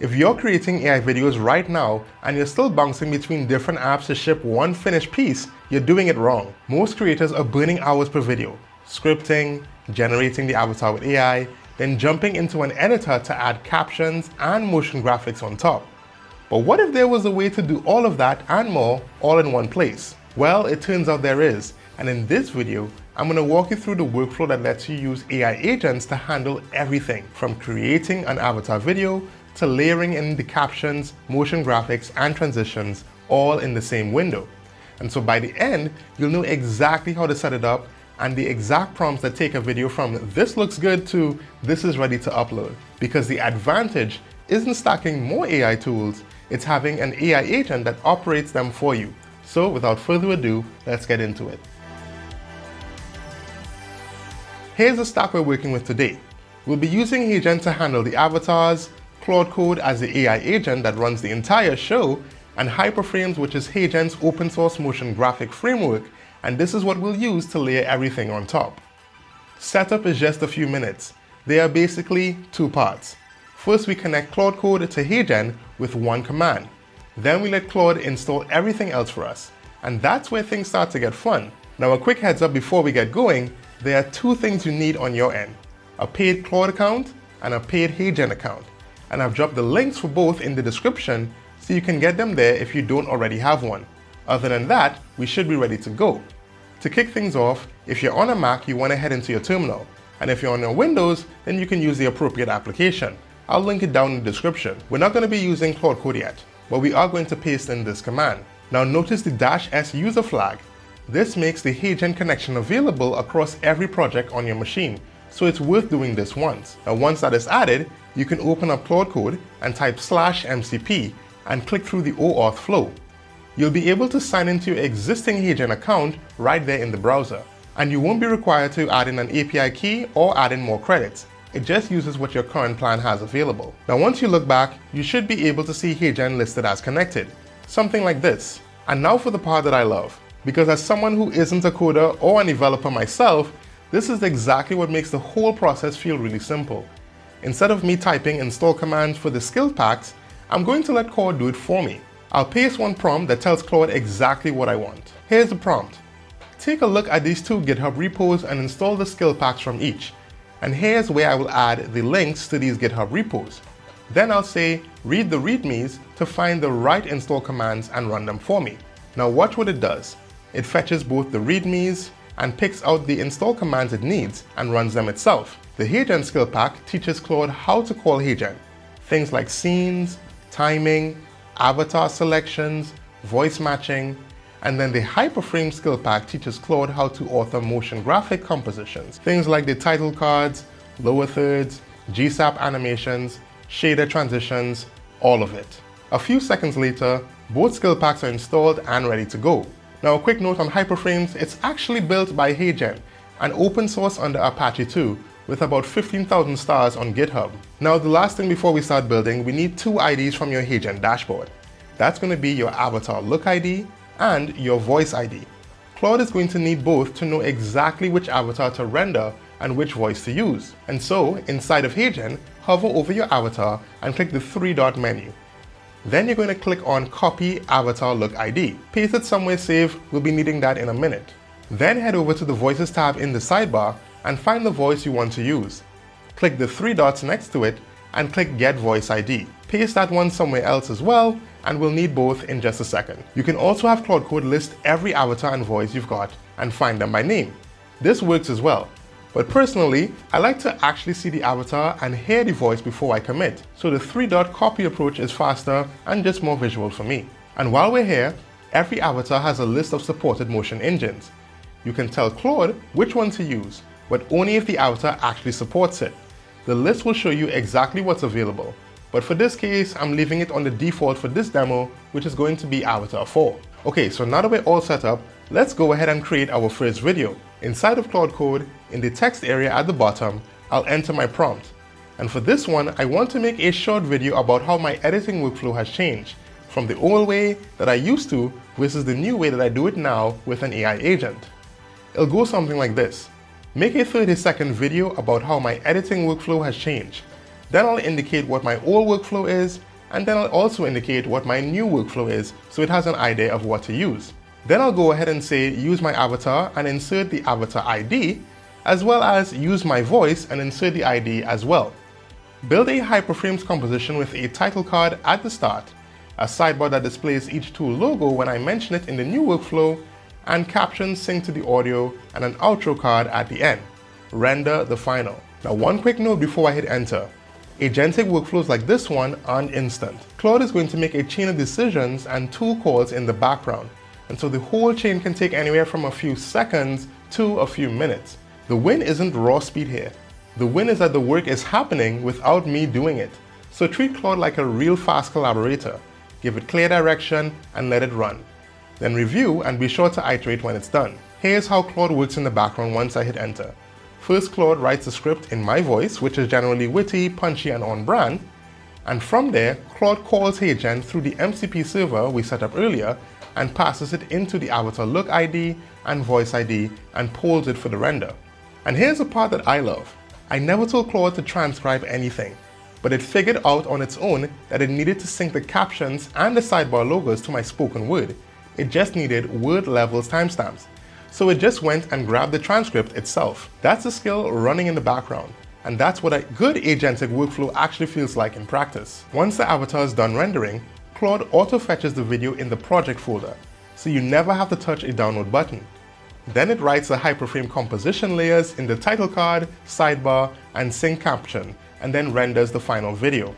If you're creating AI videos right now and you're still bouncing between different apps to ship one finished piece, you're doing it wrong. Most creators are burning hours per video, scripting, generating the avatar with AI, then jumping into an editor to add captions and motion graphics on top. But what if there was a way to do all of that and more all in one place? Well, it turns out there is, and in this video, I'm going to walk you through the workflow that lets you use AI agents to handle everything from creating an avatar video to layering in the captions, motion graphics, and transitions all in the same window. And so by the end, you'll know exactly how to set it up and the exact prompts that take a video from this looks good to this is ready to upload. Because the advantage isn't stacking more AI tools, it's having an AI agent that operates them for you. So without further ado, let's get into it. Here's the stack we're working with today. We'll be using HeyGen to handle the avatars, Claude Code as the AI agent that runs the entire show, and Hyperframes, which is HeyGen's open source motion graphic framework, and this is what we'll use to layer everything on top. Setup is just a few minutes. There are basically two parts. First, we connect Claude Code to HeyGen with one command. Then we let Claude install everything else for us. And that's where things start to get fun. Now, a quick heads up before we get going, there are two things you need on your end: a paid Claude account and a paid HeyGen account. And I've dropped the links for both in the description so you can get them there if you don't already have one. Other than that, we should be ready to go. To kick things off, if you're on a Mac, you want to head into your terminal. And if you're on your Windows, then you can use the appropriate application. I'll link it down in the description. We're not going to be using Claude Code yet, but we are going to paste in this command. Now notice the -s user flag. This makes the HeyGen connection available across every project on your machine, so it's worth doing this once. Now once that is added, you can open up Claude Code and type /MCP and click through the OAuth flow. You'll be able to sign into your existing HeyGen account right there in the browser, and you won't be required to add in an API key or add in more credits. It just uses what your current plan has available. Now once you look back, you should be able to see HeyGen listed as connected, something like this. And now for the part that I love, because as someone who isn't a coder or a developer myself, this is exactly what makes the whole process feel really simple. Instead of me typing install commands for the skill packs, I'm going to let Claude do it for me. I'll paste one prompt that tells Claude exactly what I want. Here's the prompt. Take a look at these two GitHub repos and install the skill packs from each. And here's where I will add the links to these GitHub repos. Then I'll say, read the readmes to find the right install commands and run them for me. Now watch what it does. It fetches both the readmes and picks out the install commands it needs and runs them itself. The HeyGen skill pack teaches Claude how to call HeyGen. Things like scenes, timing, avatar selections, voice matching, and then the Hyperframe skill pack teaches Claude how to author motion graphic compositions. Things like the title cards, lower thirds, GSAP animations, shader transitions, all of it. A few seconds later, both skill packs are installed and ready to go. Now a quick note on Hyperframes, it's actually built by HeyGen and open source under Apache 2 with about 15,000 stars on GitHub. Now the last thing before we start building, we need two IDs from your HeyGen dashboard. That's going to be your avatar look ID and your voice ID. Claude is going to need both to know exactly which avatar to render and which voice to use. And so inside of HeyGen, hover over your avatar and click the three-dot menu. Then you're going to click on Copy Avatar Look ID. Paste it somewhere safe, we'll be needing that in a minute. Then head over to the Voices tab in the sidebar and find the voice you want to use. Click the three dots next to it and click Get Voice ID. Paste that one somewhere else as well, and we'll need both in just a second. You can also have Claude Code list every avatar and voice you've got and find them by name. This works as well. But personally, I like to actually see the avatar and hear the voice before I commit, so the three-dot copy approach is faster and just more visual for me. And while we're here, every avatar has a list of supported motion engines. You can tell Claude which one to use, but only if the avatar actually supports it. The list will show you exactly what's available, but for this case, I'm leaving it on the default for this demo, which is going to be Avatar 4. Okay, so now that we're all set up, let's go ahead and create our first video. Inside of Claude Code, in the text area at the bottom, I'll enter my prompt. And for this one, I want to make a short video about how my editing workflow has changed from the old way that I used to versus the new way that I do it now with an AI agent. It'll go something like this. Make a 30-second video about how my editing workflow has changed. Then I'll indicate what my old workflow is, and then I'll also indicate what my new workflow is so it has an idea of what to use. Then I'll go ahead and say use my avatar and insert the avatar ID, as well as use my voice and insert the ID as well. Build a Hyperframes composition with a title card at the start, a sidebar that displays each tool logo when I mention it in the new workflow, and captions synced to the audio, and an outro card at the end. Render the final. Now, one quick note before I hit enter. Agentic workflows like this one aren't instant. Claude is going to make a chain of decisions and tool calls in the background, and so the whole chain can take anywhere from a few seconds to a few minutes. The win isn't raw speed here. The win is that the work is happening without me doing it. So treat Claude like a real fast collaborator. Give it clear direction and let it run. Then review and be sure to iterate when it's done. Here's how Claude works in the background once I hit enter. First, Claude writes the script in my voice, which is generally witty, punchy, and on brand. And from there, Claude calls HeyGen through the MCP server we set up earlier and passes it into the avatar look ID and voice ID and polls it for the render. And here's the part that I love. I never told Claude to transcribe anything, but it figured out on its own that it needed to sync the captions and the sidebar logos to my spoken word. It just needed word levels timestamps. So it just went and grabbed the transcript itself. That's a skill running in the background. And that's what a good agentic workflow actually feels like in practice. Once the avatar is done rendering, Claude auto-fetches the video in the project folder, so you never have to touch a download button. Then it writes the hyperframe composition layers in the title card, sidebar, and sync caption, and then renders the final video.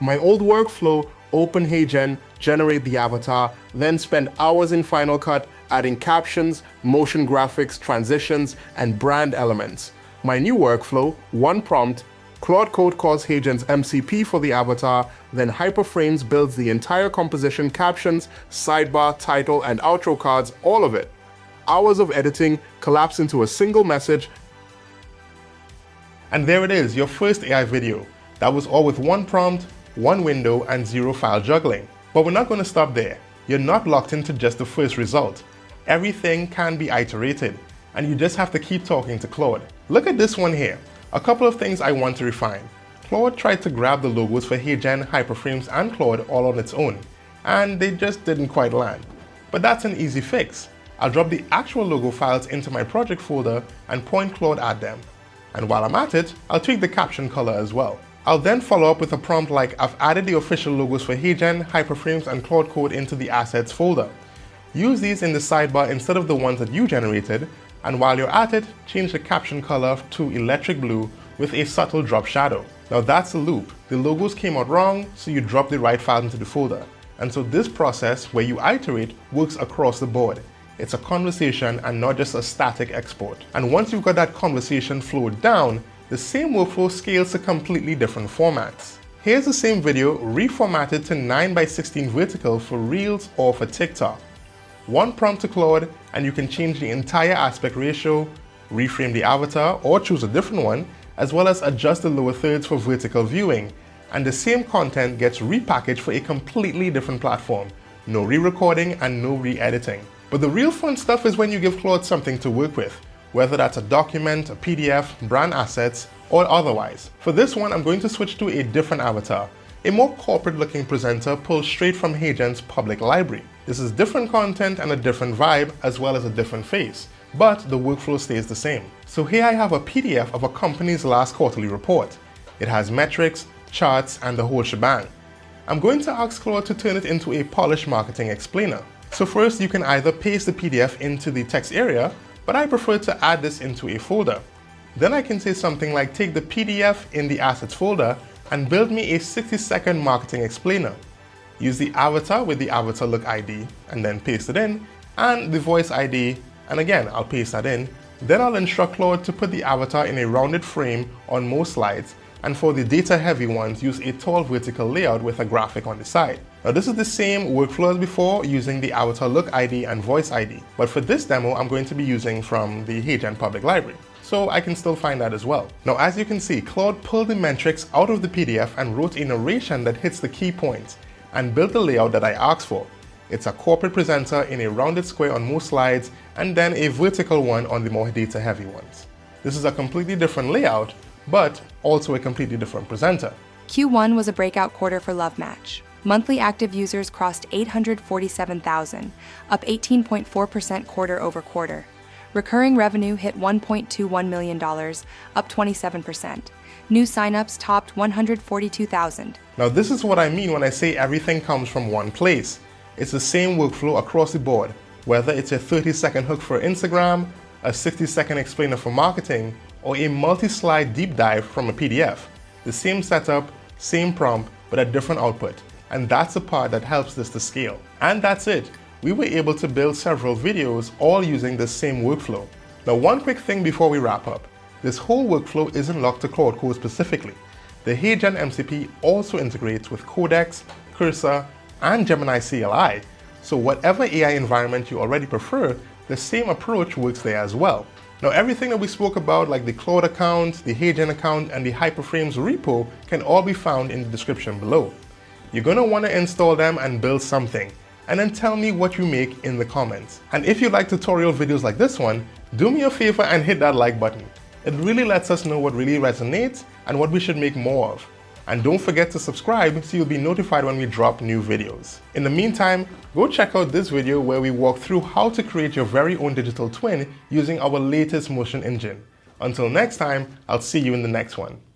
My old workflow, open HeyGen, generate the avatar, then spend hours in Final Cut adding captions, motion graphics, transitions, and brand elements. My new workflow, one prompt, Claude Code calls HeyGen's MCP for the avatar, then Hyperframes builds the entire composition, captions, sidebar, title, and outro cards, all of it. Hours of editing collapse into a single message. And there it is, your first AI video. That was all with one prompt, one window, and zero file juggling. But we're not going to stop there. You're not locked into just the first result. Everything can be iterated, and you just have to keep talking to Claude. Look at this one here. A couple of things I want to refine. Claude tried to grab the logos for HeyGen, Hyperframes, and Claude all on its own, and they just didn't quite land. But that's an easy fix. I'll drop the actual logo files into my project folder and point Claude at them. And while I'm at it, I'll tweak the caption color as well. I'll then follow up with a prompt like I've added the official logos for HeyGen, Hyperframes, and Claude Code into the assets folder. Use these in the sidebar instead of the ones that you generated, and while you're at it, change the caption color to electric blue with a subtle drop shadow. Now that's the loop. The logos came out wrong, so you drop the right file into the folder. And so this process, where you iterate, works across the board. It's a conversation and not just a static export. And once you've got that conversation flowed down, the same workflow scales to completely different formats. Here's the same video reformatted to 9:16 vertical for Reels or for TikTok. One prompt to Claude and you can change the entire aspect ratio, reframe the avatar or choose a different one, as well as adjust the lower thirds for vertical viewing. And the same content gets repackaged for a completely different platform. No re-recording and no re-editing. But the real fun stuff is when you give Claude something to work with, whether that's a document, a PDF, brand assets, or otherwise. For this one, I'm going to switch to a different avatar, a more corporate looking presenter pulled straight from HeyGen's public library. This is different content and a different vibe, as well as a different face, but the workflow stays the same. So here I have a PDF of a company's last quarterly report. It has metrics, charts, and the whole shebang. I'm going to ask Claude to turn it into a polished marketing explainer. So first, you can either paste the PDF into the text area, but I prefer to add this into a folder. Then I can say something like take the PDF in the assets folder and build me a 60-second marketing explainer. Use the avatar with the avatar look ID and then paste it in, and the voice ID, and again I'll paste that in. Then I'll instruct Claude to put the avatar in a rounded frame on most slides, and for the data heavy ones use a tall vertical layout with a graphic on the side. Now this is the same workflow as before, using the avatar look ID and voice ID, but for this demo I'm going to be using from the HeyGen public library, so I can still find that as well. Now as you can see, Claude pulled the metrics out of the PDF and wrote a narration that hits the key points and built the layout that I asked for. It's a corporate presenter in a rounded square on most slides and then a vertical one on the more data heavy ones. This is a completely different layout, but also a completely different presenter. Q1 was a breakout quarter for LoveMatch. Monthly active users crossed 847,000, up 18.4% quarter over quarter. Recurring revenue hit $1.21 million, up 27%. New signups topped 142,000. Now this is what I mean when I say everything comes from one place. It's the same workflow across the board, whether it's a 30-second hook for Instagram, a 60-second explainer for marketing, or a multi-slide deep dive from a PDF. The same setup, same prompt, but a different output. And that's the part that helps this to scale. And that's it. We were able to build several videos all using the same workflow. Now one quick thing before we wrap up. This whole workflow isn't locked to Claude Code specifically. The HeyGen MCP also integrates with Codex, Cursor, and Gemini CLI. So whatever AI environment you already prefer, the same approach works there as well. Now everything that we spoke about, like the Claude account, the HeyGen account, and the Hyperframes repo, can all be found in the description below. You're going to want to install them and build something, and then tell me what you make in the comments. And if you like tutorial videos like this one, do me a favor and hit that like button. It really lets us know what really resonates and what we should make more of. And don't forget to subscribe so you'll be notified when we drop new videos. In the meantime, go check out this video where we walk through how to create your very own digital twin using our latest motion engine. Until next time, I'll see you in the next one.